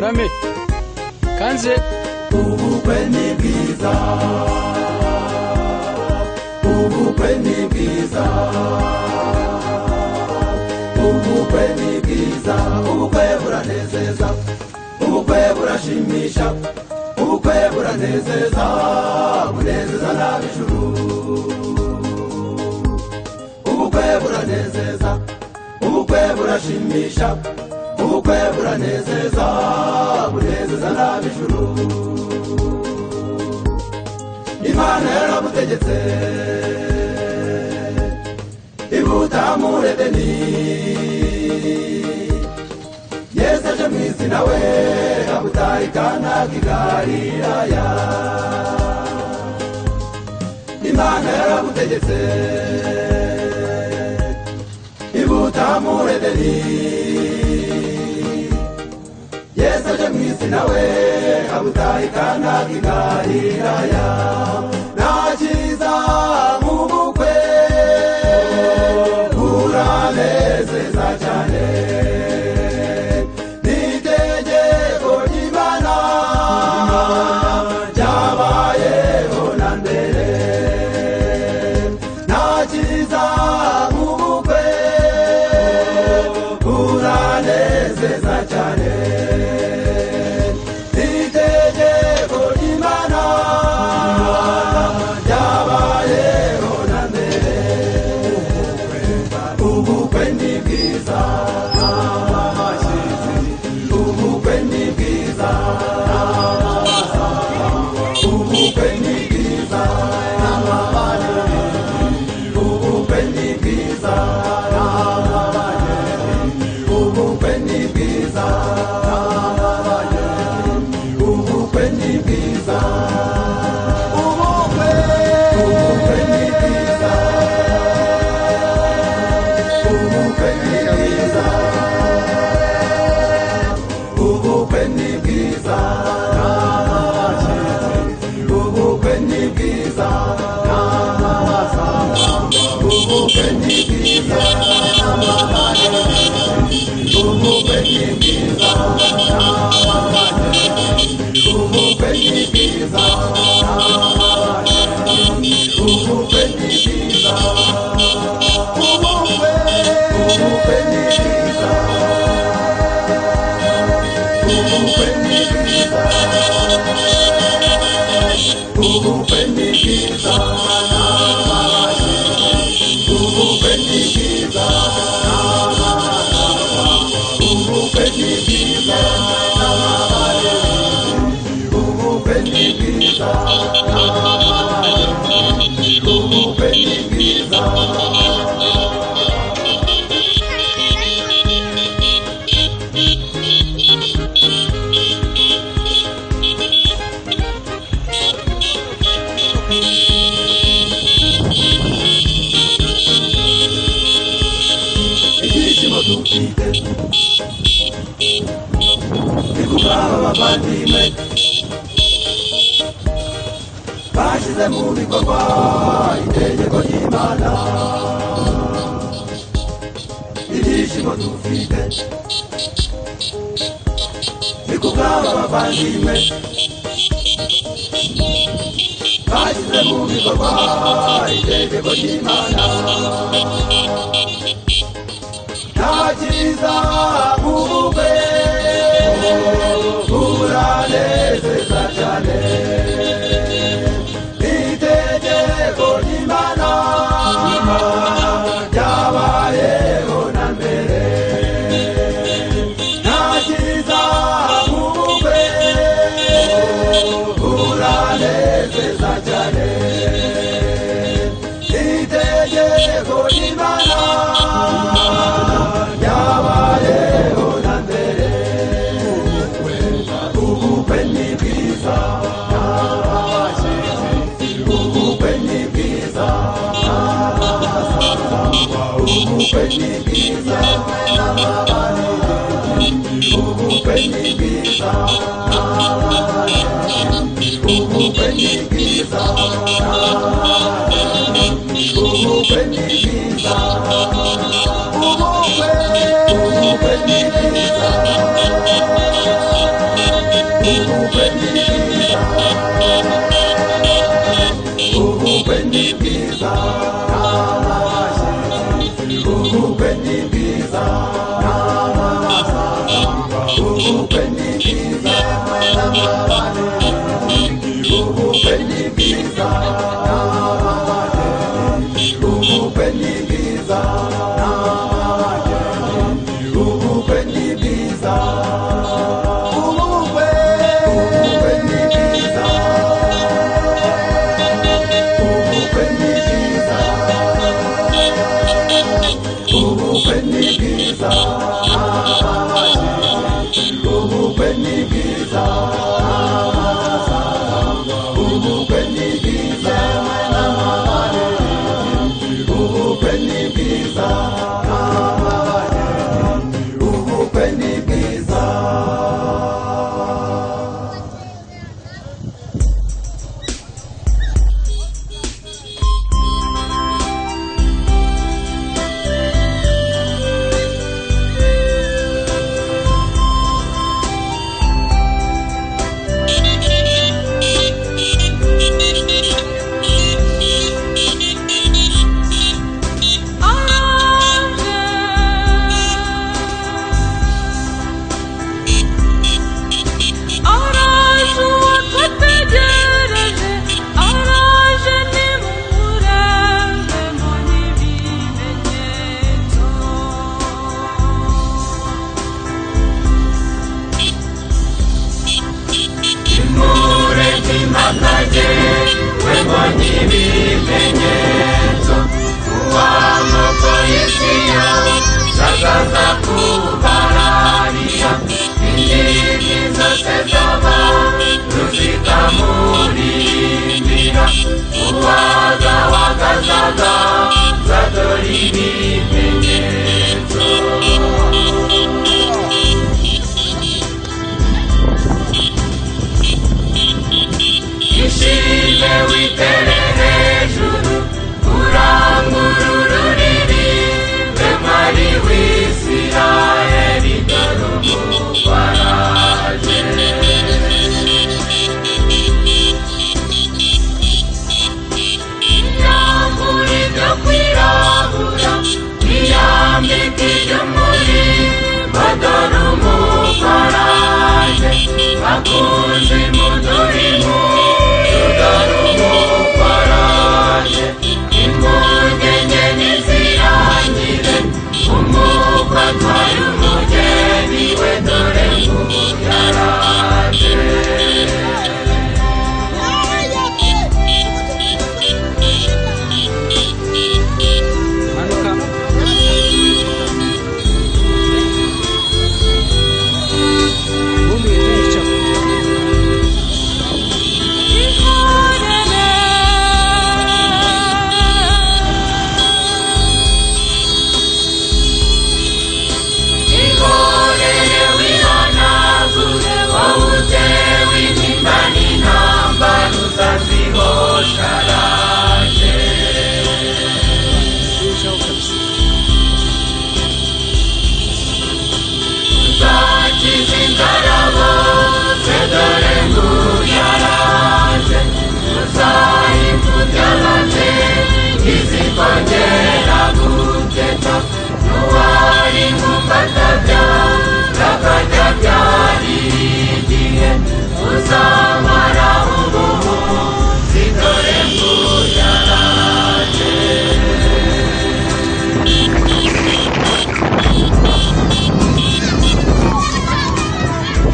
karame kanze ubukwe ni bwiza ubukwe ni bwiza ubukwe ni bwiza ubukwe buranezeza ubukwe burashimisha ubukwe buranezeza bunezeza n'ab'ijuru ubukwe buranezeza ubukwe burashimisha ubukwe buranezeza bunezeza n'ab'ijuru Imana yarabutegetse ibuta muri Edeni Yesu aje mu isi nawe abutaha i Kana k'i Galilaya Imana yarabutegetse ibuta muri Edeni Yesu aje mu isi nawe abutaha i Kana k'i Galilaya nakiza mu bukwe buranezeza cyane n'itegeko ry'Imana ryabayeho na mbere nakiza mu bukwe buranezeza cyane bashize mu bikorwa itegeko ry'Imana ibyishimo dufite ni kubw'aba bavandimwe bashize mu bikorwa itegeko ry'Imana nta cyiza mu bukwe buranezeza cyane itegeko ry'Imana ryabayeho na mbere nta cyiza mu bukwe buranezeza cyane itegeko ry'Imana ryabayeho na mbere ibimenyetso. Ishime witere hejuru urangurura uririmbe mwari w'Isiraheli dore umugwaraje. Iyambura ibyo kwirabura iyambika iby'umurimbo dore umugwaraje. Bakunzi mudurimo dore umugwaraje. Impungenge nizirangire umukwe atwaye umugeni we dore nguyaraje. Izikongera guteta n'uwari mu mbatabya n'akajya byari igihe uzamara ubuhunzi dore nguyaraje.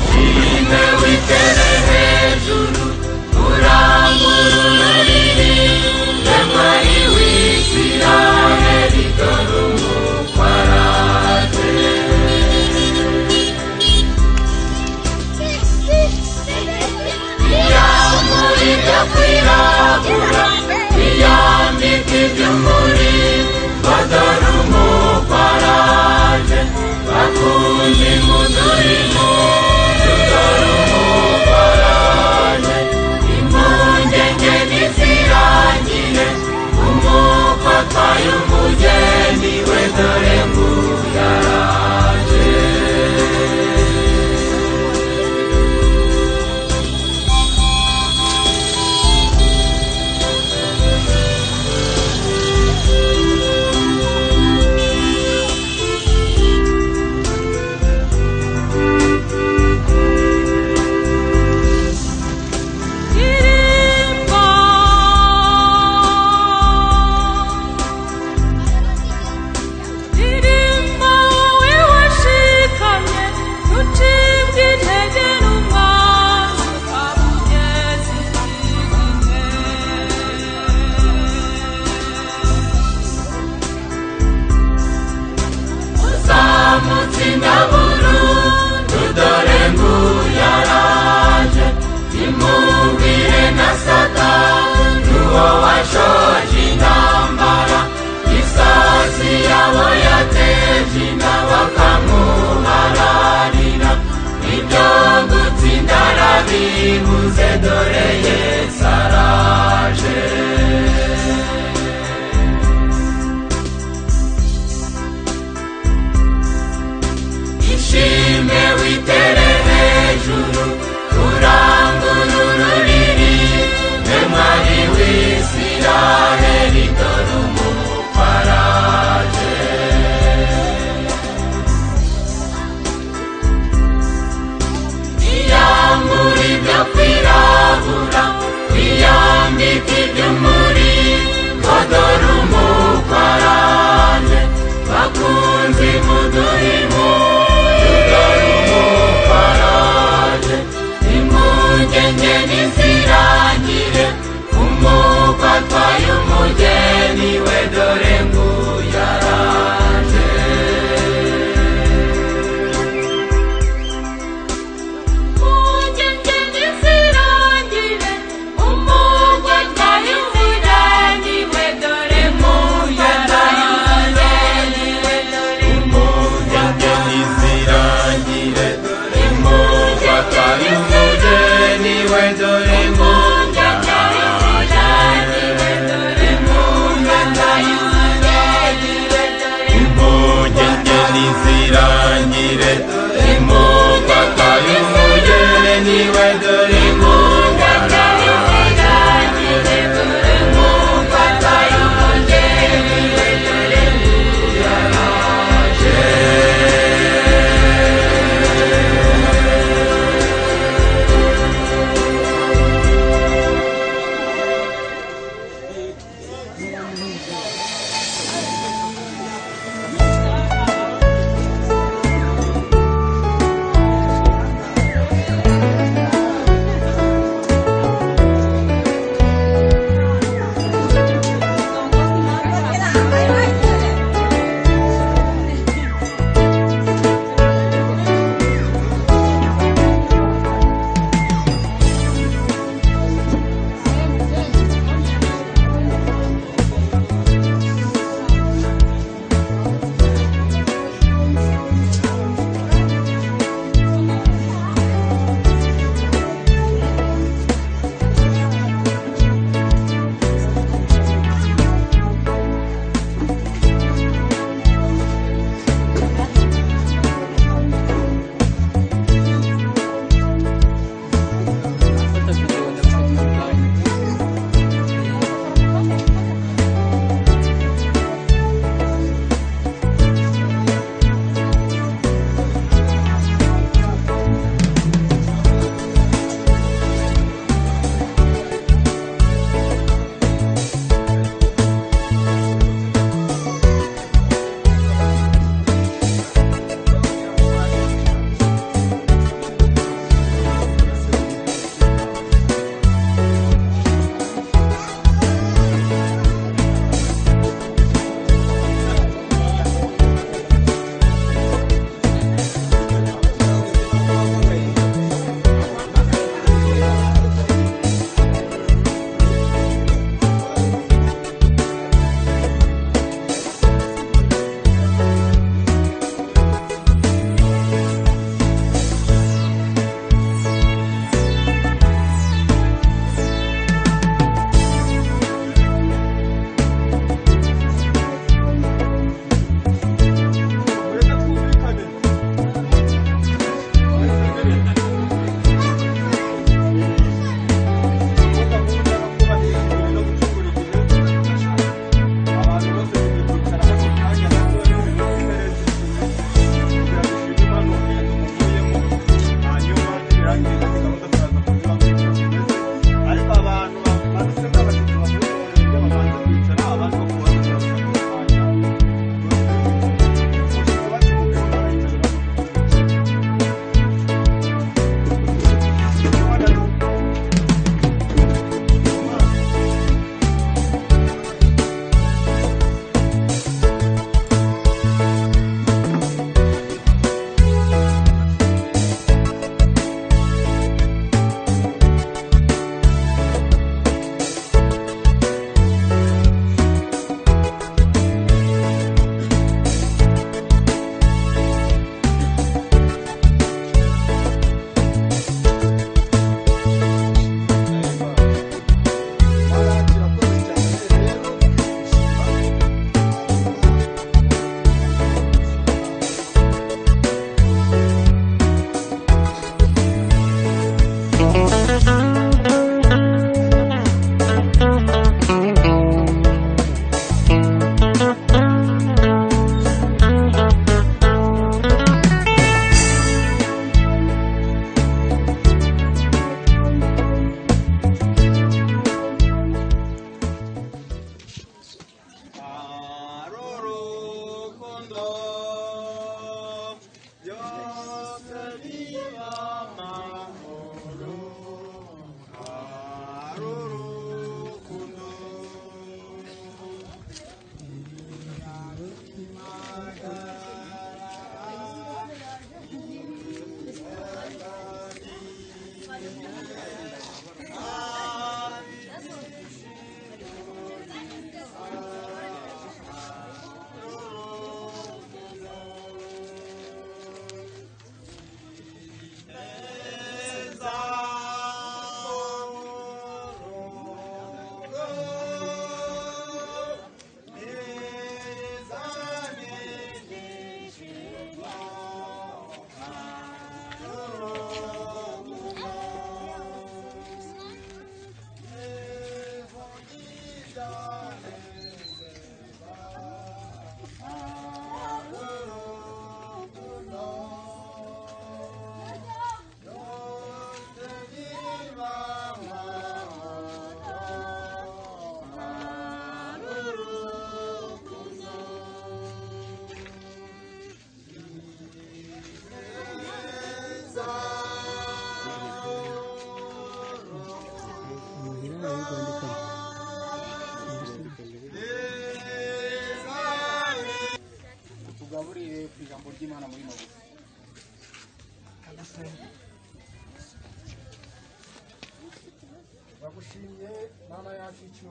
Shime witere hejuru urangurura uririmbe mwari w'Isiraheli dore umugwaraje. Iyambura ibyo kwirabura iyambika iby'umurimbo dore umugwaraje. Bakunzi mudurimo dore umugwaraje. Impungenge nizirangire umukwe atwaye umugeni we dore nguyaraje. Uzamutsinda burundu dore nguyaraje. Imubwire na Satani uwo washoje intambara. Isazi yabo yateje inda bakamuhararira. Ibyo gutsinda arabibuze dore Yesu araje. Ishime witere hejuru urangurura uririmbe mwari w'Isiraheli dore umugwaraje. Iyambura ibyo kwirabura iyambika iby'umurimbo dore umugwaraje. Bakunzi mudurimo dore umugwaraje. Impungenge nizirangire umukwe atwaye umugeni we dore nguyaraje. Impungenge nizirangire umukwe atwaye umugeni we dore nguyaraje.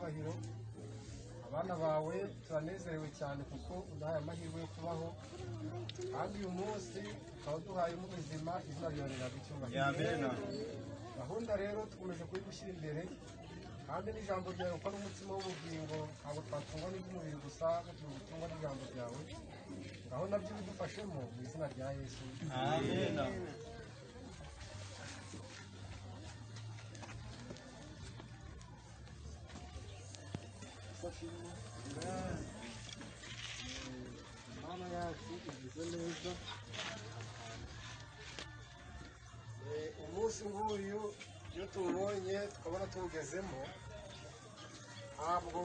cyubahiro, abana bawe turanezerewe cyane kuko udahaye amahirwe yo kubaho, kandi uyu munsi ukaba uduhayemo ubuzima, izina ryawe rihabwa icyubahiro. Gahunda rero tukomeje kuyigushyira imbere, kandi n'ijambo ryawe uko ari umutima w'ubugingo, ntabwo twatungwa n'iby'umubiri gusa, ahubwo tugutungwa n'ijambo ryawe. Ngaho nabyo bidufashemo mu izina rya Yesu. Amen. Mana yacu igize neza, umunsi nk'uyu iyo tuwubonye tukabona tuwugezemo, ntabwo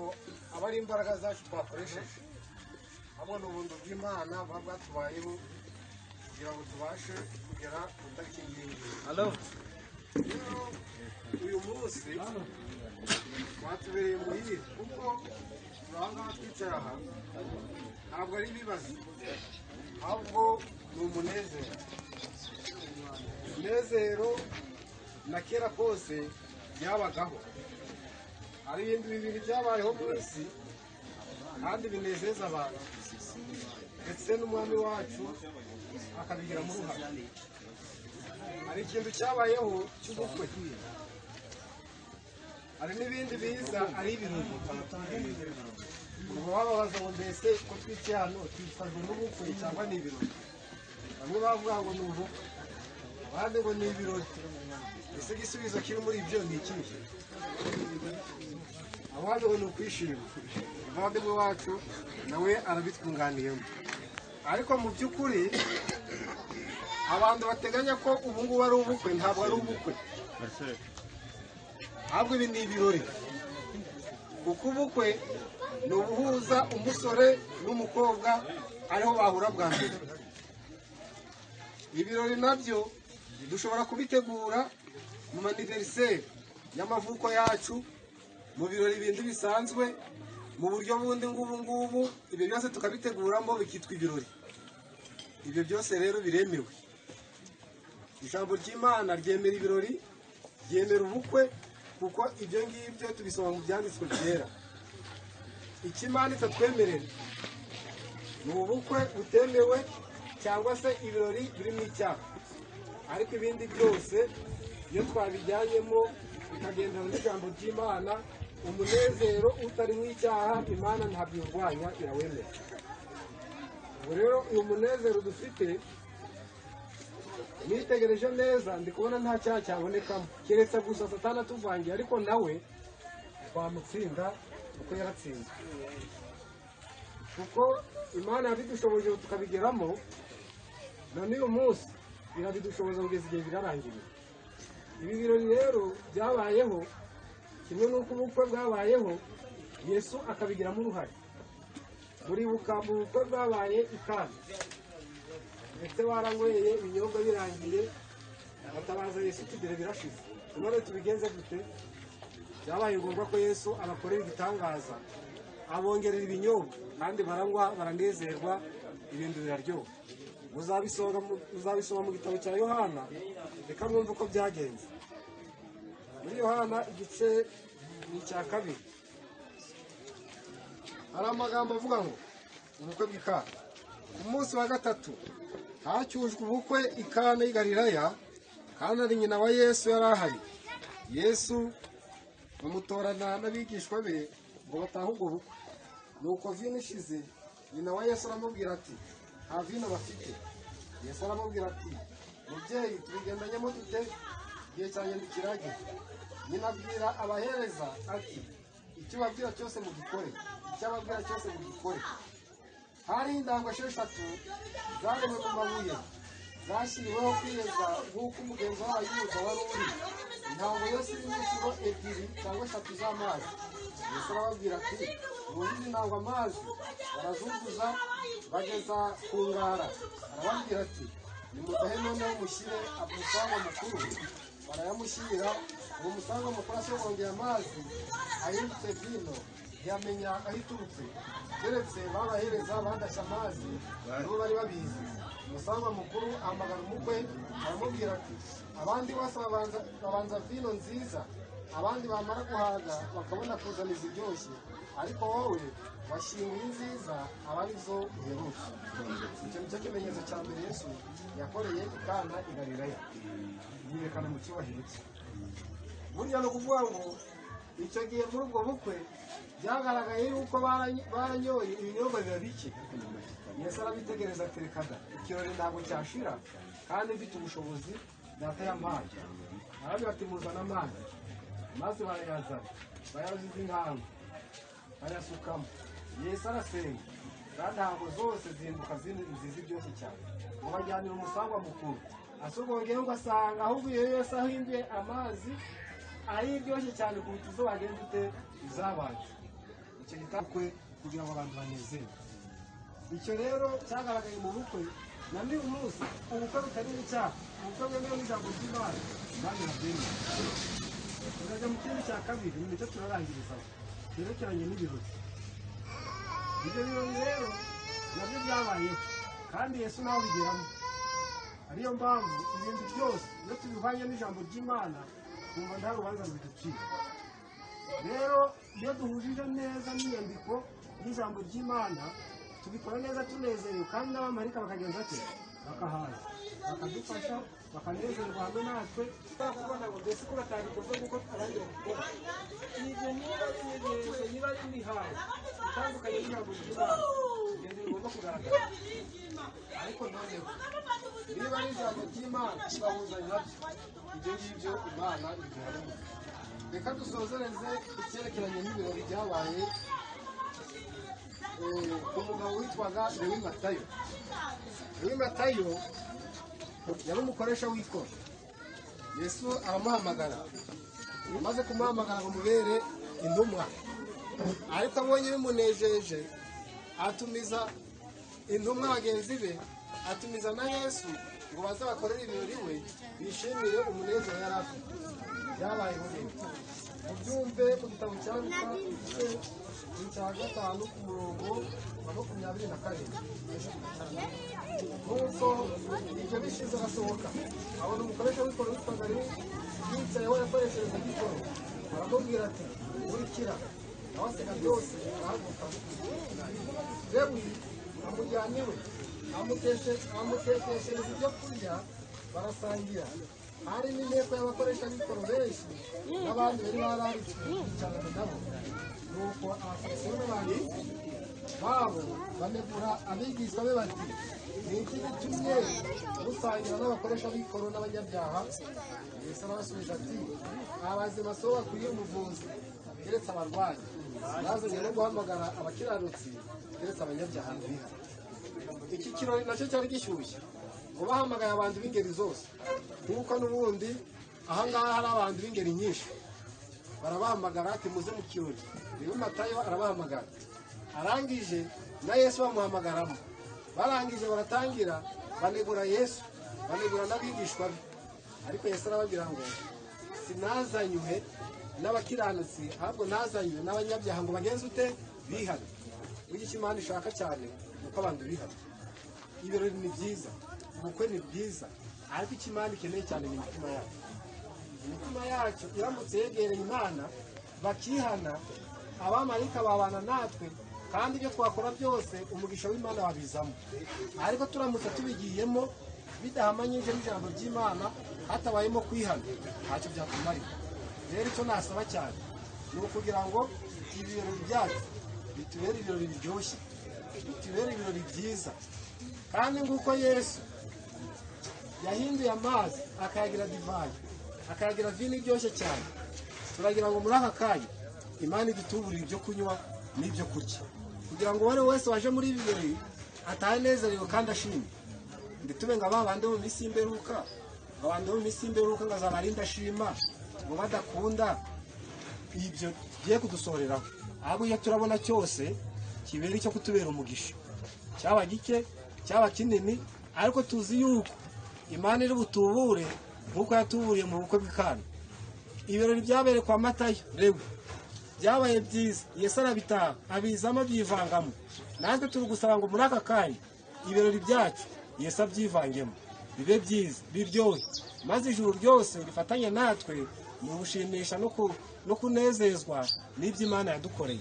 aba ari imbaraga zacu twakoresheje, ahubwo ni ubuntu bw'Imana buba bwatubayeho kugira ngo tubashe kugera ku itariki ngiyi. Rero uyu munsi watubereye muhire, kuko aha ngaha twicaye aha ntabwo ari ibibazo, ahubwo ni umunezero. Umunezero na kera kose byabagaho, hari ibintu bibiri byabayeho mu isi kandi binezeza abantu, ndetse n'umwami wacu akabigiramo uruhare. Hari ikintu cyabayeho cy'ubukwe, hari n'ibindi biza ari ibirori. Ubwo wababaza ngo mbese ko twicaye hano twifashwe n'ubukwe cyangwa ni ibirori? Bamwe bavuga ngo ni ubukwe, abandi ngo ni ibirori. Ese igisubizo kiri muri ibyo ni ikihe? Abandi ngo ni ukwishima. Umuvandimwe wacu nawe arabitwunganiyemo, ariko mu by'ukuri abantu bateganya ko ubu ngubu ari ubukwe, ntabwo ari ubukwe, ahubwo ibi ni ibirori. Kuko ubukwe ni ubuhuza umusore n'umukobwa ariho bahura bwa mbere. Ibirori nabyo dushobora kubitegura mu maniveriseri y'amavuko yacu, mu birori bindi bisanzwe, mu buryo bundi ngubu, ibyo byose tukabiteguramo bikitwa ibirori. Ibyo byose rero biremewe. Ijambo ry'Imana ryemera ibirori, ryemera ubukwe, kuko ibyo ngibyo tubisoma mu byanditswe byera. Icyo Imana itatwemerera ni ubukwe butemewe cyangwa se ibirori birimo icyaha, ariko ibindi byose iyo twabijyanyemo bikagendana n'ijambo ry'Imana, umunezero utarimo icyaha Imana ntabwo iwurwanya, irawemera. Ubu rero uyu munezero dufite, nitegereje neza ndi kubona nta cyaha cyabonekamo, keretse gusa Satani atuvangiye, ariko nawe twamutsinda kuko yaratsinzwe. Kuko Imana yabidushoboje tukabigeramo, na n'uyu munsi irabidushoboza kugeza igihe birarangirira. Ibi birori rero byabayeho, kimwe n'uko ubukwe bwabayeho, Yesu akabigiramo uruhare. Muribuka mu bukwe bwabaye i Kana, ndetse baranyweye ibinyobwa birangiye, batabaza Yesu tugere birashize, none tubigenze dute? Byabaye ngombwa ko Yesu abakorera igitangaza, abongerera ibinyobwa, kandi baranywa baranezerwa, ibintu biraryoha. Muzabisoma mu gitabo cya Yohana, reka mwumve uko byagenze. Muri Yohana igice ni icya 2, hari amagambo avuga ngo ubukwe bw'i Kana. Ku munsi wa gatatu hacyujwe ubukwe i Kana y'i Galilaya, kandi ari nyina wa Yesu yari ahari. Yesu bamutorana n'abigishwa be ngo batahe ubwo bukwe. Nuko vino ishize, nyina wa Yesu aramubwira ati, nta vino bafite. Yesu aramubwira ati, mubyeyi tubigendanyemo dute? Igihe cyanjye ntikirageze. Nyina abwira abahereza ati, icyo babwira cyose mugikore, icyo ababwira cyose mugikore. Hari indango 6 zaremwe mu mabuye, zashyiriweho kwiyeza nk'uko umugenzo w'Abayuda wari uri. Intango yose irimo inshuro 2 cyangwa 3 z'amazi. Yesu arababwira ati, muhize intango amazi. Barazunguza bageza ku ngara. Arababwira ati, nimudahe noneho mushyire umusangwa mukuru. Barayamushyira, uwo musangwa mukuru asogongeye amazi ahindutse vino, ntiyamenya aho iturutse, keretse babahereza badashya amazi, nibo bari babizi. Umusangwa mukuru ahamagara umukwe, aramubwira ati, abandi bose babanza vino nziza, abandi bamara guhaga bakabona kuzana iziryoshye, ariko wowe washyinguye nziza aba arizo uheruka. Icyo nicyo kimenyetso cya mbere Yesu yakoreye i Kana i Galilaya, yirekana mu cyubahiro cye. Burya ni ukuvuga ngo icyo gihe muri ubwo bukwe byagaragaye yuko baranyoye ibinyobwa biba bike. Yesu arabitegereza ati reka da, ikirori ntabwo cyashira kandi mfite ubushobozi data yampaye. Aravuga ati muzana amazi, maze barayazana, bayaziza inkangu, bayasukamo. Yesu arasenga, za ntango zose zihinduka nziza iryoshye cyane. Ngo bajyanira umusangwa mukuru, asogongeye ngo asanga ahubwo iyo Yesu ahinduye amazi ayiryoshye cyane kuruta izo bagenda ute izabanje. Icyo gitakwe kugira ngo abantu banezerwe. Icyo rero cyagaragaye mu bukwe, na n'uyu munsi ubukwe butari n'icyaha, ubukwe bwemewe n'ijambo ry'Imana kandi nabyemera. Tukajya mu kindi cya kabiri, ni nicyo turarangirizaho, cyerekeranye n'ibirori. Ibyo birori rero nabyo byabayeho kandi Yesu nawe bigeramo. Ariyo mpamvu ibintu byose iyo tubivanye n'ijambo ry'Imana kumva nta rubanza ruducira. Rero iyo duhujije neza n'inyandiko y'ijambo ry'Imana tubikora neza tunezerewe, kandi n'abamarika bakagenza ati bakahaza bakadufasha bakanezerwa hamwe natwe. Kubona ngo mbese ko batabikoze kuko abandi babikora, ibyo niba ari ibimenyetso, niba ari imihango itandukanye n'ijambo ry'Imana, ibyo bigomba kugaragara. Ariko noneho niba ari ijambo ry'Imana tugahuzanya nabyo, ibyo ngibyo Imana iduharimo. Reka dusozereze icyerekeranye n'ibirori byabaye ku mugabo witwaga Lewi Matayo. Lewi Matayo yari umukoresha w'ikoro. Yesu aramuhamagara, amaze kumuhamagara ngo mubere intumwa, ariko abonye bimunejeje atumiza intumwa bagenzi be, atumiza na Yesu ngo baze bakorere ibirori we, bishimire umunezero yari afite. Byabayeho rero mubyumve mu gitabo cya Luka igice cya 5 ku murongo wa 27. Nuko ibyo bishize arasohoka, abona umukoresha w'ikoro witwaga Lewi yicayeho yakoreshereza igikoro. Aramubwira ati nkurikira, abasiga byose arahaguruka. Lewi amujyana iwe, amutekeshereza ibyo kurya, barasangira. Hari n'inteko y'abakoresha b'ikoro benshi n'abandi bari bararitswe bicarana nabo. Nuko abafarisiyo n'abandi babo banegura abigishwa be bati ni iki gitumye musangira n'abakoresha b'ikoro n'abanyabyaha? Yesu arabasubiza ati abazima so bakwiye umuvuzi keretse abarwayi, yazanye no guhamagara abakiranutsi keretse abanyabyaha biha. Iki kirori nacyo cyari gishyushye, ngo bahamagaye abantu b'ingeri zose, nk'uko n'ubundi ahangaha hari abantu b'ingeri nyinshi. Barabahamagara ati muze mu kirori. Lewi Matayo arabahamagara, arangije na Yesu bamuhamagaramo. Barangije baratangira banegura Yesu, banegura n'abigishwa be. Ariko Yesu arababwira ngo sinazanywe n'abakiranutsi, ahubwo nazanywe n'abanyabyaha ngo bagenze ute bihane. Icyo Imana ishaka cyane nuko abantu bihana. Ibirori ni byiza, ubukwe ni bwiza, ariko icyo Imana ikeneye cyane ni imitima yacu. Imitima yacu iramutse yegereye Imana bakihana, abamarayika babana natwe, kandi ibyo twakora byose umugisha w'Imana wabizamo. Ariko turamutse tubigiyemo bidahamanyije n'ijambo ry'Imana, hatabayemo kwihana, ntacyo byatumarira. Rero icyo nasaba cyane ni ukugira ngo ibirori byacu bitubere ibirori biryoshye, bitubere ibirori byiza. Kandi nguko Yesu yahinduye amazi akayagira divayi, akayagira vino iryoshye cyane, turagira ngo muri aka kanya Imana idutuburire ibyo kunywa n'ibyo kurya, kugira ngo uwo wese waje muri ibi birori atahe anezerewe kandi ashimye. Nditube ngo abandi mu minsi y'imperuka, abandi mu minsi y'imperuka ngo azabarinda ashima, ngo badakunda ibyo bigiye kudusoreraho. Ahubwo iyo turabona cyose kibera icyo kutubera umugisha, cyaba gike cyaba kinini, ariko tuzi yuko Imana iri butubure nk'uko yatuburiye mu bukwe bw'Ikana. Ibirori byabereye kwa Matayo Lewi byabaye byiza, Yesu arabitaha abizamo byivangamo. Natwe turi gusaba ngo muri aka kanya ibirori byacu Yesu abyivangemo, bibe byiza biryohe, maze ijuru ryose rifatanye natwe ni ugushimisha no kunezezwa n'ibyo Imana yadukoreye.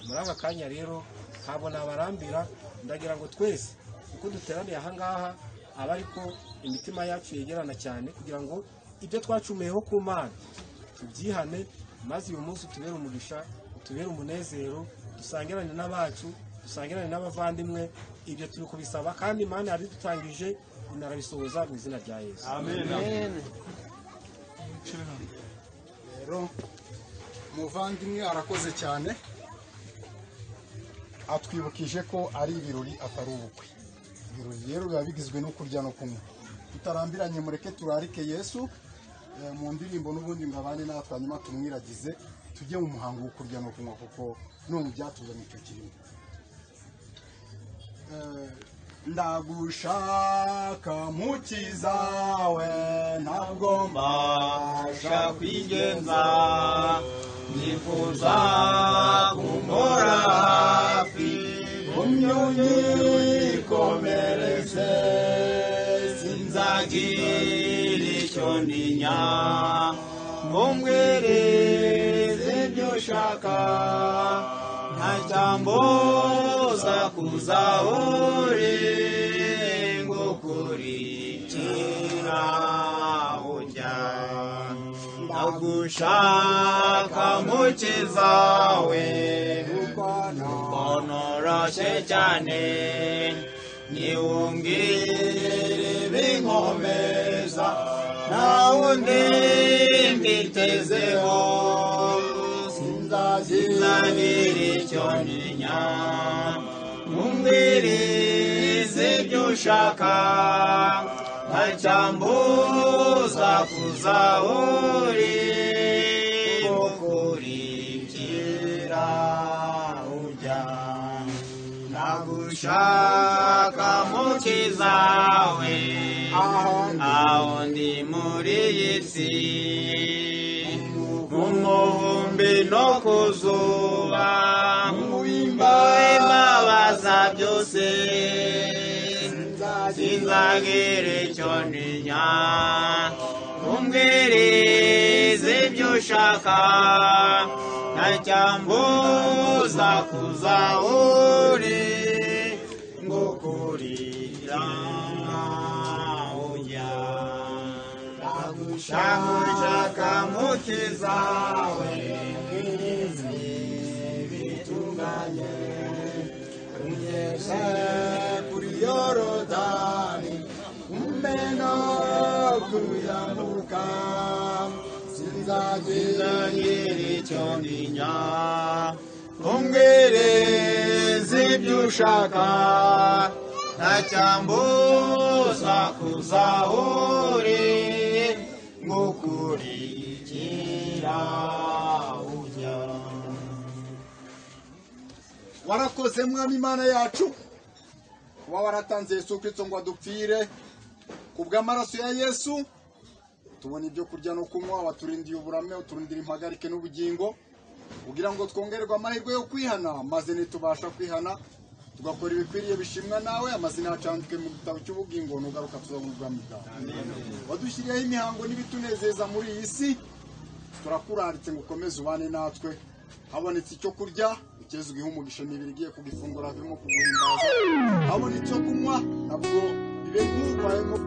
Muri aka kanya rero ntabwo nabarambira, ndagira ngo twese uko duteraniye aha ngaha aba ariko imitima yacu yegerana cyane, kugira ngo ibyo twacumeyeho ku Mana tubyihane, maze uyu munsi utubere umugisha, utubere umunezero, dusangirane n'abacu, dusangirane n'abavandimwe. Ibyo turi kubisaba kandi Imana yabidutangije, inarabisohoza mu izina rya Yesu. Amen. Rero umuvandimwe arakoze cyane, atwibukije ko ari ibirori atari ubukwe. Ibirori rero biba bigizwe no kurya no kunywa. Tutarambiranye, mureke turarike Yesu mu ndirimbo n'ubundi ngo abane natwe, hanyuma tumwiragize, tujye mu muhango wo kurya no kunywa, kuko no mu byatuzanye icyo kirimo. Ndagushaka mukiza we, ntabwo mbasha kwigenza, nifuza kumpora hafi, umyunikomereze, sinzagira icyo ndinya, ngo mbwereze ibyo ushaka, nta cyamboza kuzaho uri, ngo kurikira ujya. Ndagushaka mukiza we, kuko noroshye cyane, niwumbwire ibinkomeza, nta wundi mbitezeho, sinzagira icyo ntinya, umbwirize ibyo ushaka, nta cyambuza kuzaho uri, gukurikira ujya. Ndagushaka mukiza we, aho ndi muri iyi si, mu mubumbi no ku zuba, mu bibabaza byose, sinzagira icyo ntinya, umbwirize ibyo ushaka, nta cyambuza kuzaho uri, ngo kurira ujya. Ndagushaka mukiza we, mbwirize bitunganye, ungeze kuri Yorodani, umena kuyambuka, sinzagira icyo ntinya, umbwirize ibyo ushaka, nta cyambuza kuzaho uri, ngo kurikira ujya. Warakoze Mwami Imana yacu, kuba waratanze Yesu Kristo ngo adupfire. Kubw'amaraso ya Yesu tubona ibyo kurya no kunywa, waturindiye uburame, uturindira impagarike n'ubugingo, kugira ngo twongererwe amahirwe yo kwihana, maze nitubasha kwihana tugakora ibikwiriye bishimwa nawe, amazina yacu yandike mu gitabo cy'ubugingo, nugaruka tuzabona ubwami bwawe. Wadushyiriyeho imihango n'ibitunezeza muri iyi si, turakuraritse ngo ukomeze ubane natwe. Habonetse icyo kurya, ukeze ugihe umugisha imibiri igiye kugifungura, havemo kuguhimbaza. Habonetse icyo kunywa, nabwo bibe nk'ubayemo.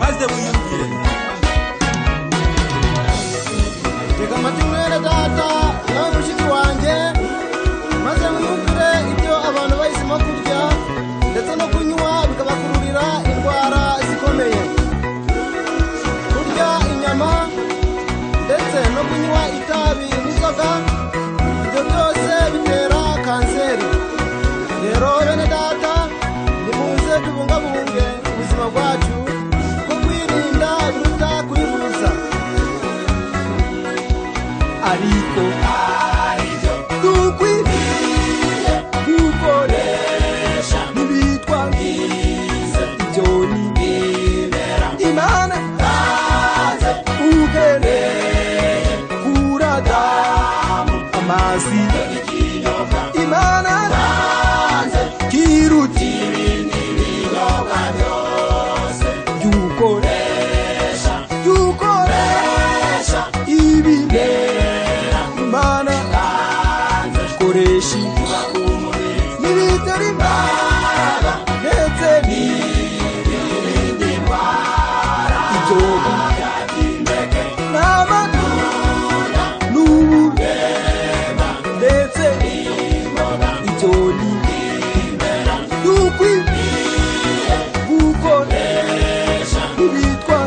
maze wiyumvire. Tega amatwi mwene data nawe mushiki wanjye, maze mwiyumvire ibyo abantu bahisemo kurya ndetse no kunywa bikabakururira indwara zikomeye. Kurya inyama ndetse no kunywa itabi n'inzoga, ibyo byose bitera kanseri. Rero bene data, nimuze tubungabunge ubuzima bwacu, kuko kwirinda biruta kwivuza. Ariko dukwiriye gukoresha n'ibitwa ibyo ni Imana uhereye kuri Adamu amazi Imana kiruta ibindi binyobwa byose. Dukoresha ibimera Imana koresha n'ibitera imbaraga ndetse n'ibindi ndwara. Ibyo n'amatunda n'uburema ndetse n'imboga, ibyo ni dukwiriye gukoresha ibitwa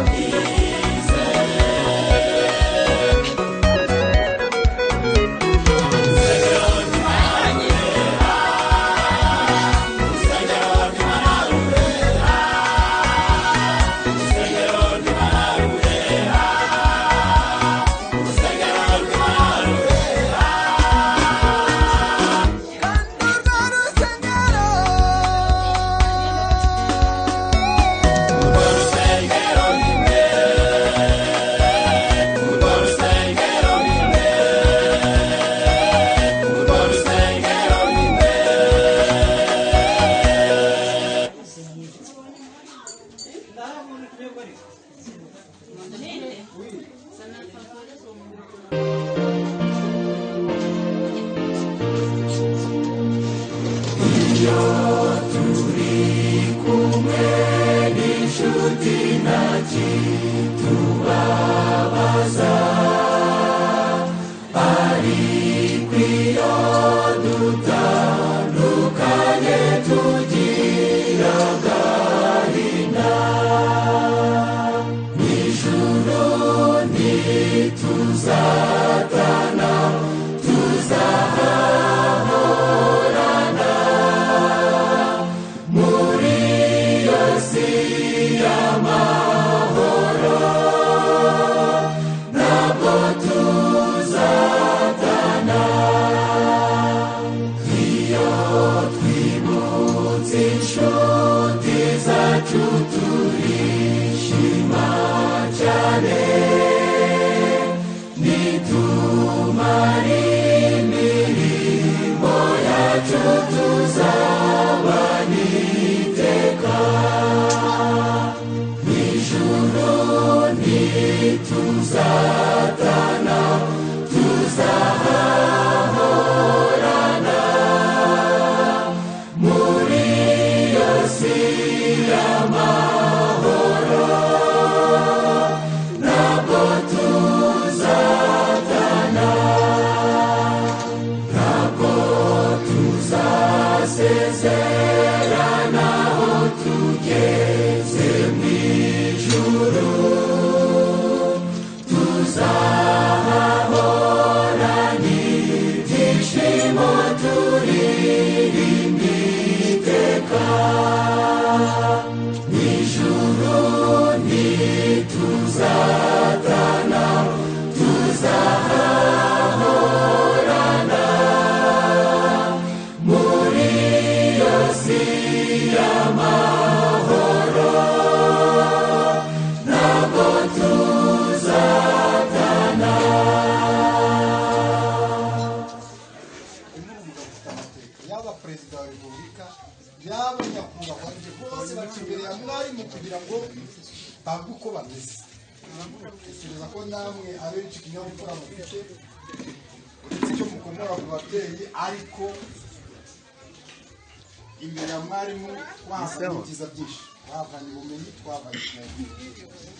imbere ya mwarimu wahageze byinshi twavanye ubumenyi twavanye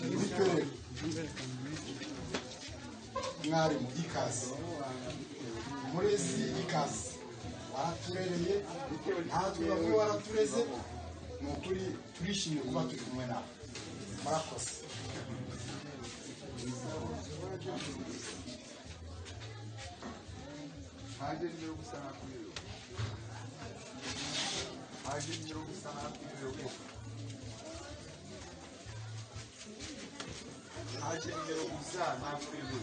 bityo rero mwarimu ikaze murezi ikaze waraturereye natwe bamwe waratureze ni ukuri turishimye kuba turi kumwe nawe murakoze haje niyo gusa nakwiriwe haje niyo gusa nakwiriwe haje niyo gusa nakwiriwe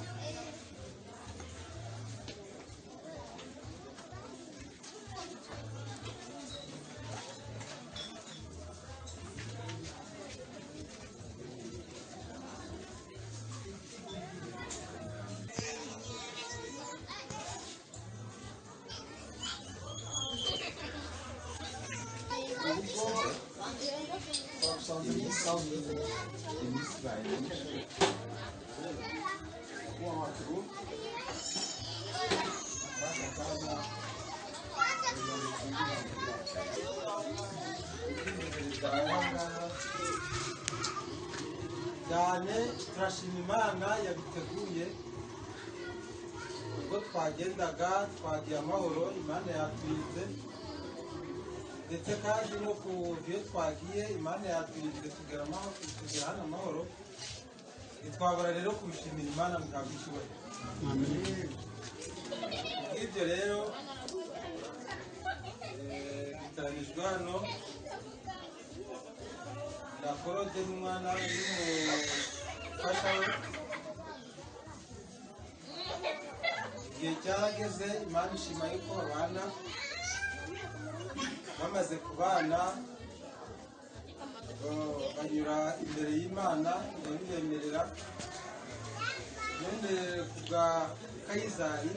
cyane turashima Imana yabiteguye ubwo twagendaga twagiye amahoro Imana yatwize ndetse kandi no ku byo twagiye Imana yatwize tugera hano amahoro ntitwabura rero kubishimira Imana muhabwa icyubahiro ibyo rero bitaranijwe hano ndakorode n'umwana n'umufasha we igihe cyarageze Imana ishima yuko babana bamaze kubana banyura imbere y'Imana irabibemerera none ku bwa Kayizari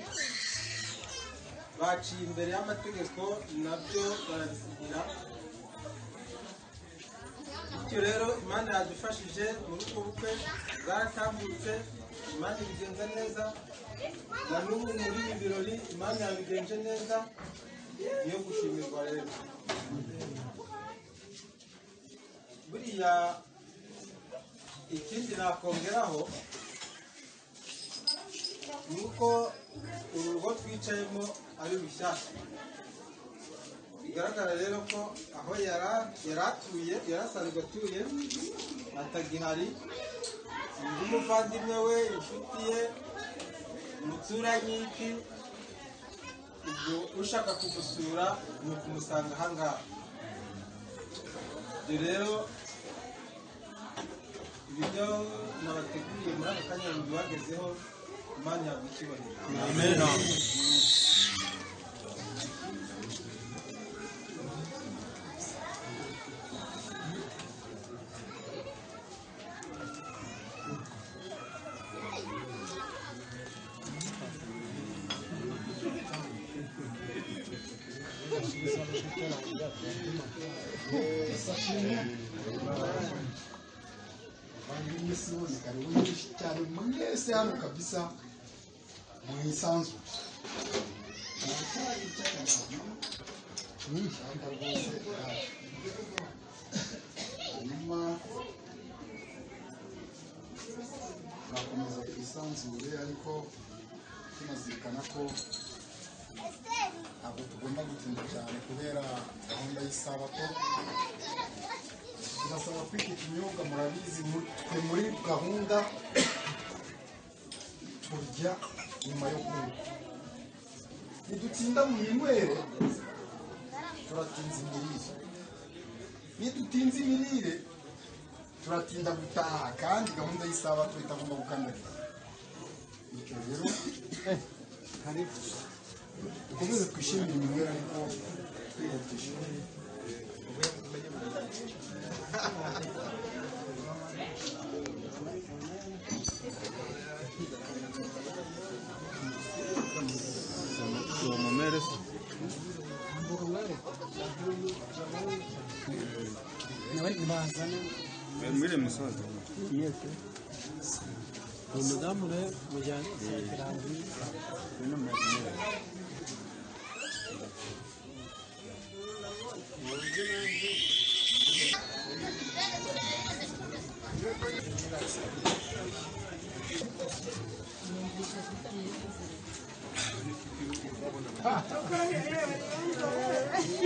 baciye imbere y'amategeko nabyo barabisigira bityo rero Imana yadufashije muri ubwo bukwe bwaratambutse Imana ibigenza neza na n'ubu muri ibi birori Imana yabigenje neza niyo gushimirwa rero buriya ikindi nakongeraho ni uko uru rugo twicayemo ari rushyashya bigaragara rero ko aho yari atuye yari asanzwe atuye atagihari undi muvandimwe we inshuti ye umuturanyi iki ubwo ushaka kumusura ni ukumusanga ahangaha ibyo rero ibyo nabateguriye muri aka kanya bibagezeho Imana yabwa icyubahiro amen. Yesu karibu nyinshi cyane mwese hano kabisa mwisanzu nyuma nakomeza kwisanzure ariko tunazirikana ko ntabwo tugomba gutinda cyane kubera gahunda y'isabato turasaba ko iki kinyobwa murabizi twe muri gahunda turya nyuma yo kunywa nidutinda mu minywere turatinza imirire nidutinze imirire turatinda gutaha kandi gahunda y'isabato itagomba gukandagira bityo rero dukomeze twishimire iminywere ariko twihutisha mwire musaza umudamu we mujyane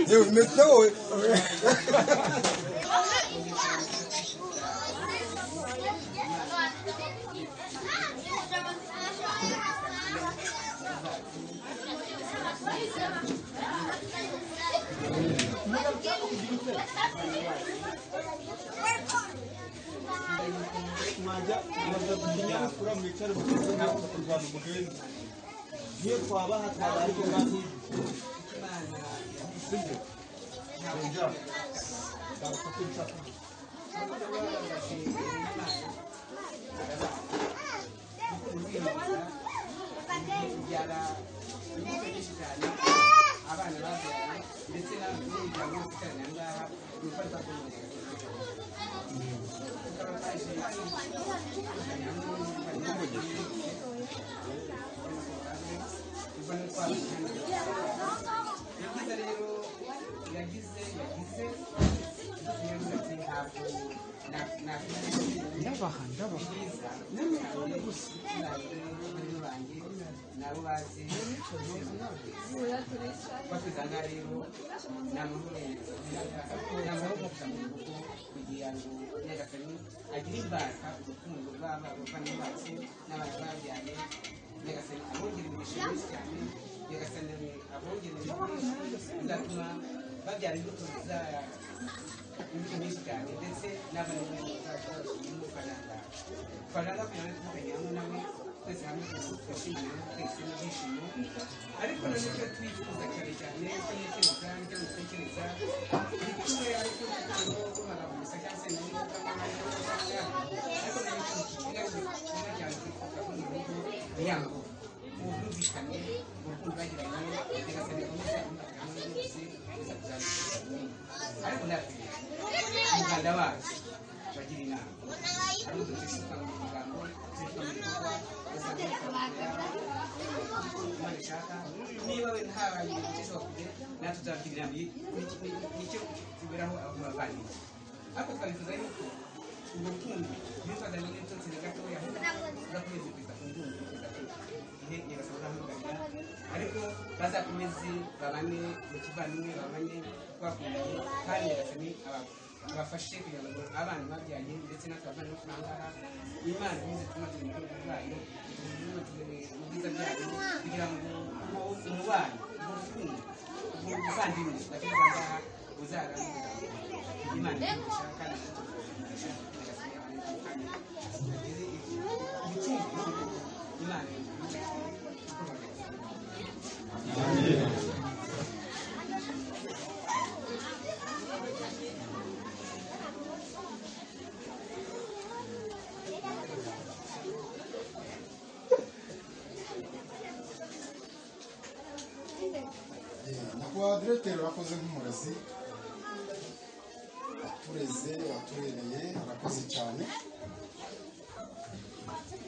Yewe umeze wowe. mwajya kunyabupfura mwicare mukizana kurwanya umugenzi niyo twabaha twaba ariko kandi sibyo nja abana babyara ndetse n'imiryango iteraniye ngaha gufata ku yagize rero yagize nabo bazi bakizanga rero namuhumuka mu rugo kugira ngo nyagasani agire imbata urukundo rw'abavandimwe bacu n'abantu babyaye nyagasani abongera imigisha myinshi cyane nyagasani abongera imigisha bizatuma babyara imbuto nyinshi cyane ndetse n'abana n'umufaranga faranga kugira ngo tuvuganye hamwe nawe twese hamwe twishimire twese n'ibyishimo ariko nanone icyo twifuza cyane cyane ko ntekereza nicyo dutekereza bitume ariko tunagumisha cyangwa se n'ibyo ariko nanone ikibazo cyane twifuza ko mu rugo yango ubwumvikane urukundo bagiranye nyagasani akomeza kumvikana rwose ariko natwe umuganda wacu bagira inama ari udushishikara mu magambo dushishikara mu bikorwa imana ishaka niba we ntabaye utishoboka kure natwe tuzabwira nicyo tuberaho abavandimwe ariko twabifuza yuko ubwo rukundo bitwazanye n'ibitotsi gatoya tuzakomeza kwita ku ndungu igihe nyagasani azamugarira ariko bazakomeze babane mu kivandimwe babane twakundanye kandi nyagasani abafashe kugira ngo abana babyaye ndetse natwe abavandimwe turangaha imana ikomeze tumaze mu gihugu bwayo mu bwiza byayo kugira ngo umubano urukundo ubuvandimwe bateze ngaha buzarambuka imana ikigisha kandi ikigisha nyagasani abane kandi ibicumbi imana nyakubahwa diregiteri urakoze nk'umurezi watureze waturereye arakoze cyane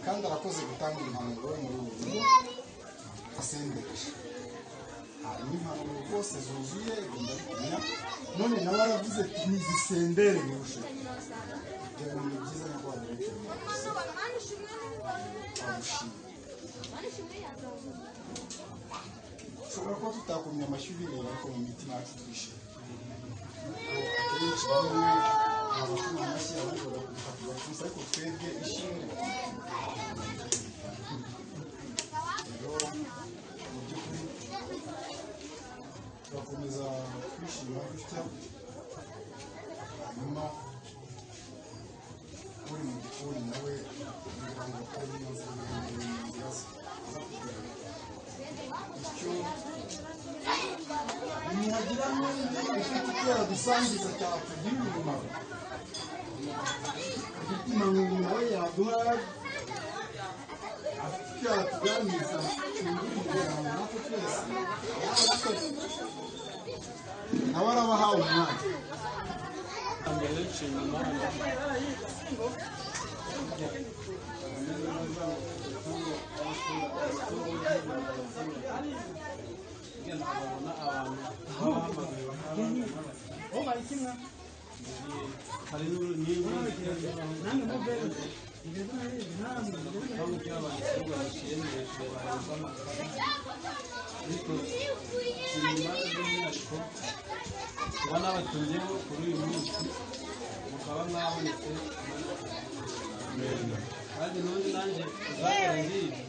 kandi arakoze gutanga impanuro muri ubu buryo asendereje harimo impanuro rwose zuzuye igomba kumenya none nawe aravuze ati ntizisendere birushe ibyo bintu ni byiza nyakubahwa diregiteri ushobora kuba tutakumenya amashyi ubireba ariko mu mitima yacu twishimye akenshi bamwe abakoma amashyi abandi bagakubita ku bapfusi ariko twebwe ishimwe rero mu by'ukuri turakomeza twishima gutya hanyuma uri mu gikoni nawe kugira ngo atari inzira icyo ntihagira n'undi ufite icyo yadusangiza cyatugirira umumaro ufite impanuro nawe yaduha afite icyo yatuganiriza cyungura umuryango natwe twese nawe araba ahawe umwanya mbere nshima hari n'ibindi cyangwa cy'abakobwa bashimisha bahabwa amakara ariko inyuma by'umwihariko kuba nabatumyeho kuri uyu munsi mukaba mwabonetse kandi n'ubundi nanjye uzagera ngibi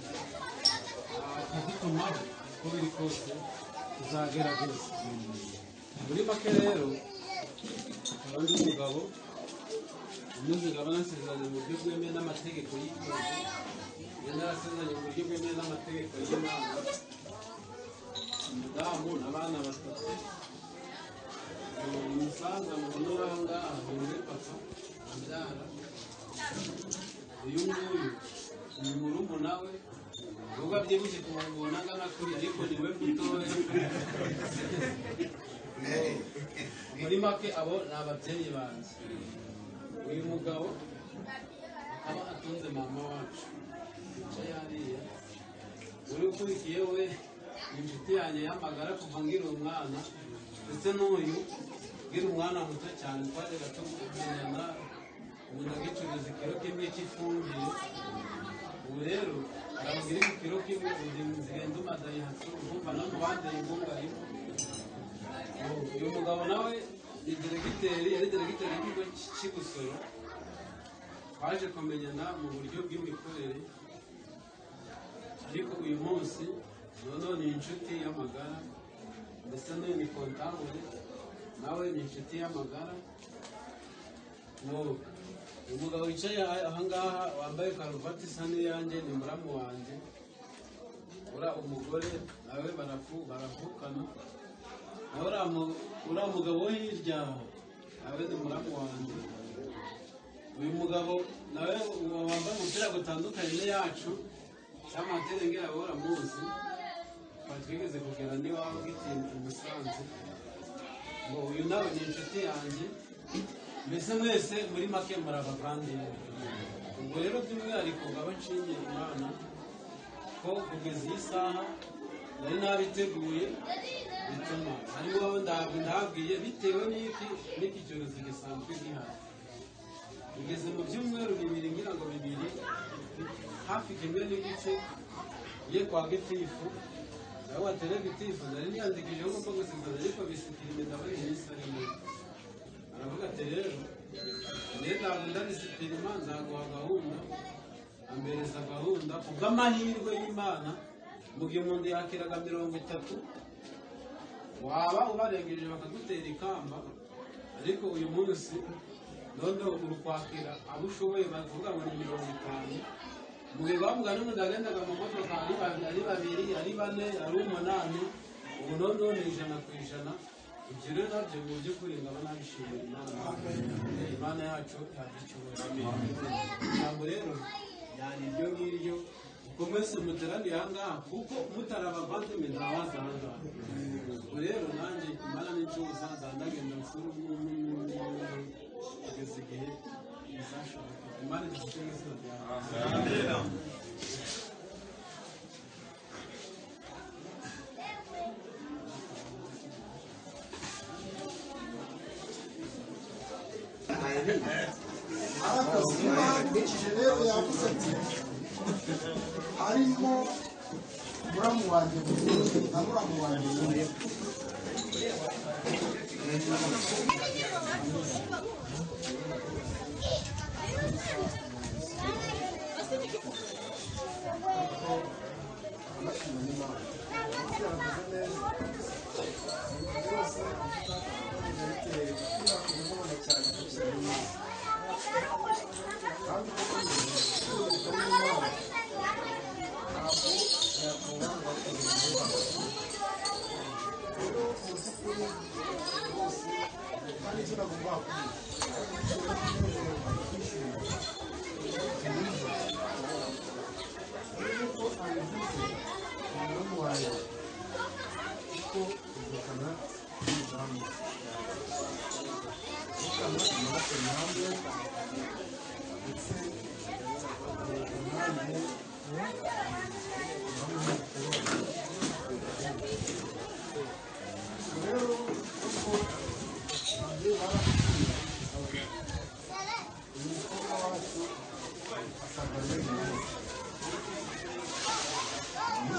kudutumaho uko biri kose tuzagerageza muri make rero abandi umugabo umugabo nasezeranye mu buryo bwemewe n'amategeko y'igihugu narasezeranye mu buryo bwemewe n'amategeko y'Imana umudamu n'abana batatu umusaza mubona uri aho ngaho ni papa abyara uyu nguyu ni murumuna we nubwo abyibushye kumubona angana kuri ariko ni we mutoya muri make abo ni ababyeyi banjye uyu mugabo akaba atunze mama wacu yicaye hariya uri ukurikiye we ni inshuti yanjye y'amagara kuva ngira umwana ndetse n'uyu ngira umwana muto cyane twajyaga tumenyana umuntu agicuruza ikiro kimwe cy'ifumbire ubu rero aramugira ikiro kimwe zirenze umadayihatsu urumva no mu bandi ingunga rimwe uyu mugabo nawe ni diregiteri yari diregiteri y'ikigo cy'Ibusoro twaje kumenyana mu buryo bw'imikorere ariko uyu munsi noneho ni inshuti y'amagara ndetse n'uyu ni kontabule nawe ni inshuti y'amagara uyu mugabo wicaye ahangaha wambaye karuvati isa n'iyanjye ni muramu wanjye uriya umugore nawe baravukana uriya mugabo wo hirya nawe ni muramu wanjye uyu mugabo nawe wambaye umupira gutandukanye n'iyacu cy'amatere ngira ahora muzi twigeze kugera n'iwabo gitinda Musanze ngo uyu nawe ni inshuti yanjye mbese mwese muri make murabavandimwe ubwo rero by'umwihariko ngaba nshimiye Imana ko kugeza iyi saha nari nabiteguye bituma ari wowe ndabwiye bitewe n'iki cyorezo gisanzwe gihari ugeze mu byumweru bibiri ngira ngo bibiri hafi kimwe n'igice ye kwa gitifu nawe watere gitifu nari niyandikije ko mba gusigaza ariko bisikira imidabo iminsi ari muri aravuga ati rero ntabwo ndabisipirima nzaguha gahunda ambereza gahunda kubw'amahirwe y'Imana mu gihe umuntu yakiraga 30 waba ubarengeje bakagutera ikamba ariko uyu munsi noneho uri kwakira abo ushoboye bavuga ngo ni 50 mu gihe bavuga n'umuntu agendaga mu modoka ari 2 ari 4 ari 8 ubu noneho ni 100%. ibyo rero nabyo mu by'ukuri ngaba nabishimira Imana yacu yaducyubora ijambo rero yani iryo ngiryo ubwo mwese muteraniye ahangaha kuko mutarabavandimwe ntawaza ahangaha ubwo rero nanjye Imana n'incuza nzandagenda mfuru kugeza igihe bizashoboka Imana idufashe mu izina ryawe arakoze rero yavuze ati harimo muramu wanjye na muramu wanjye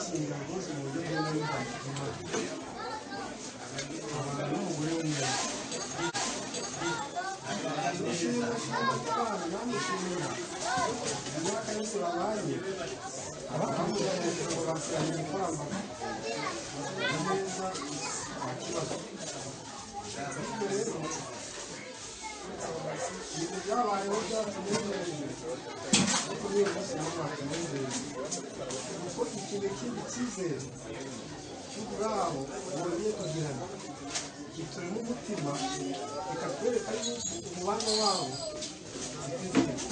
bamushyingira rwose mu buryo bwemewe n'amategeko. Abana n'umugore w'umwe. Namushimira imyaka yose babanye abakamujyanira ngo basiranye amafaranga neza nta kibazo. Ariko rero ibintu byabayeho byatunejeje ariko niyo munsi naho batunejeje kuko ikintu kindi cyizere cy'ubwabo bongeye kugirana giturimo umutima bikatwereka umubano wabo zitezwe.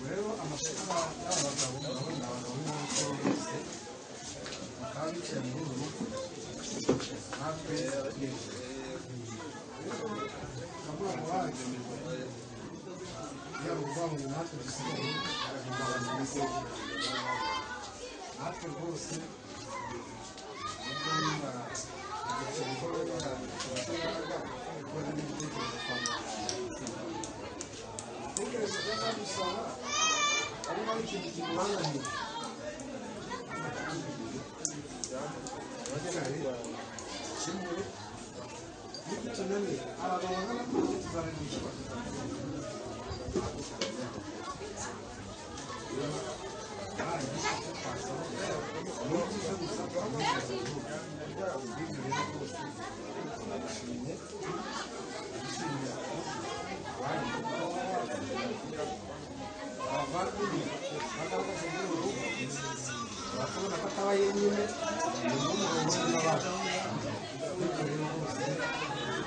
Rero amashara y'abagabo urabona abagabo n'abagore bose bakaba bicaye muri uru rugo natwe kamwana wacu yaba uvuga ngo natwe dusigaye abantu natwe rwose ibitekerezo by'abadusaba ari naho ikintu kimubangamira kimwe n'igitunaniye abagabo n'abakozi tuzabigishwa bakabona ko ataba yenyine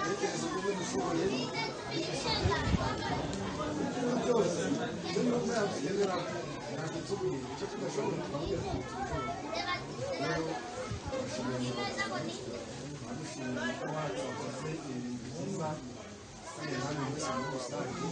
ibitekerezo byo dushoboye byose ibyo n'ubwo yatugenera ntabwo tubwiye icyo tudashoboye twabwira rero turashimira abadushimira ko wacu wakoze ibintu byiza kandi namwe muri rusange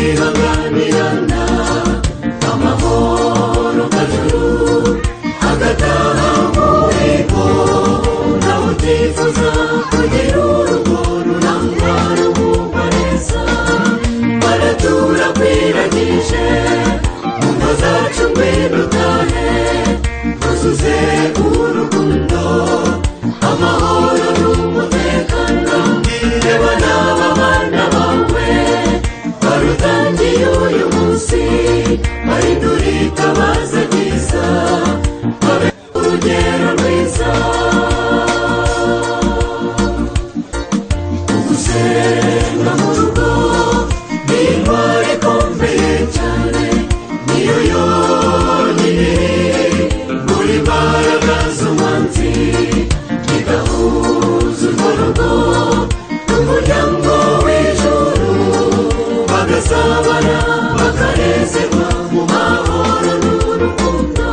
kwihanganirana amahoro kajuru agataha muhigo nawe utifuza kugira urugo rurangwa rugubwa neza baratura kwiragije mu ngo zacu ngwino utahe tuzuze urukundo amahoro n'umutekano reba n'aba bana bawe barutangiye uyu munsi bahindura itabaza ryiza babe urugero rwiza ugusenga mu rugo ni intwaro ikomeye cyane niyo yonyine muri mbaraga z'umwanzi igahuza urwo rugo n'umuryango w'ijuru bagasabana bakanezerwa mu mahoro n'urukundo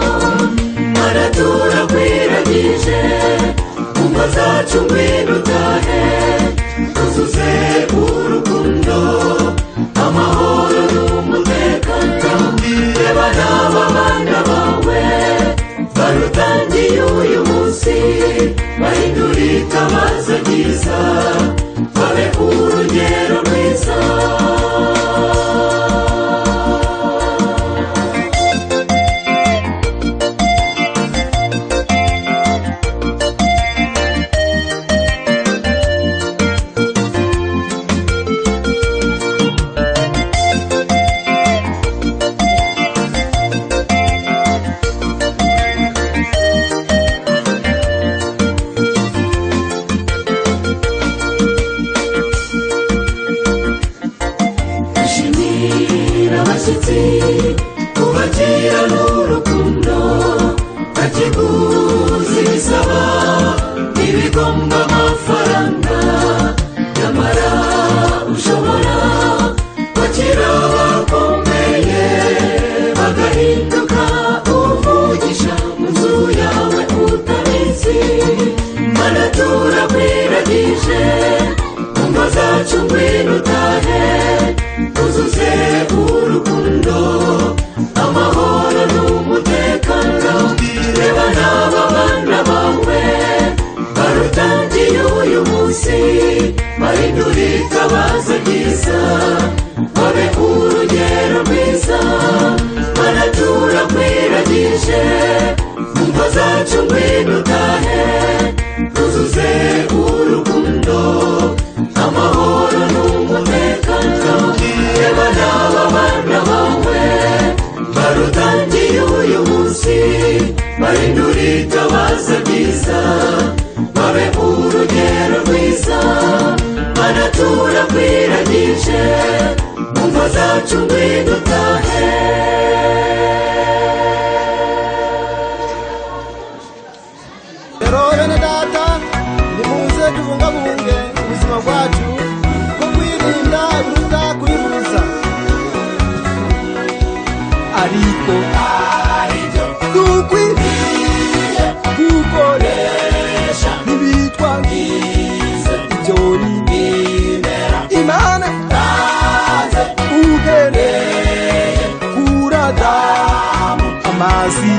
baratura kwiragije mu ngo zacu ngwino utahe tuzuze urukundo amahoro n'umutekano reba n'aba bana bawe barutangiye uyu munsi bahindura itabaza ryiza babe urugero rwiza kubakira n'urukundo bakiguzi bisaba ibigomba amafaranga nyamara ushobora kwakira abakora ngwino utahe uzuze urukundo amahoro n'umutekano reba n'aba bana bawe barutangiye uyu munsi bahindurika baze byiza babe urugero rwiza banatura kwiragije mu ngo zacu ngwino utahe uzuze urukundo amahoro n'umutekano reba n'aba bana bawe barutangiye uyu munsi bahindurika baze byiza babe urugero rwiza banatura kwiragije mu ngo zacu ngwino utahe. rero bene data nimuze tubungabunge ubuzima bwacu bwo kwirinda biruta kwivuza ariko dukwiriye gukoresha ntibitwa ibyo ni imana yatanze uhereye kuri Adamu amazi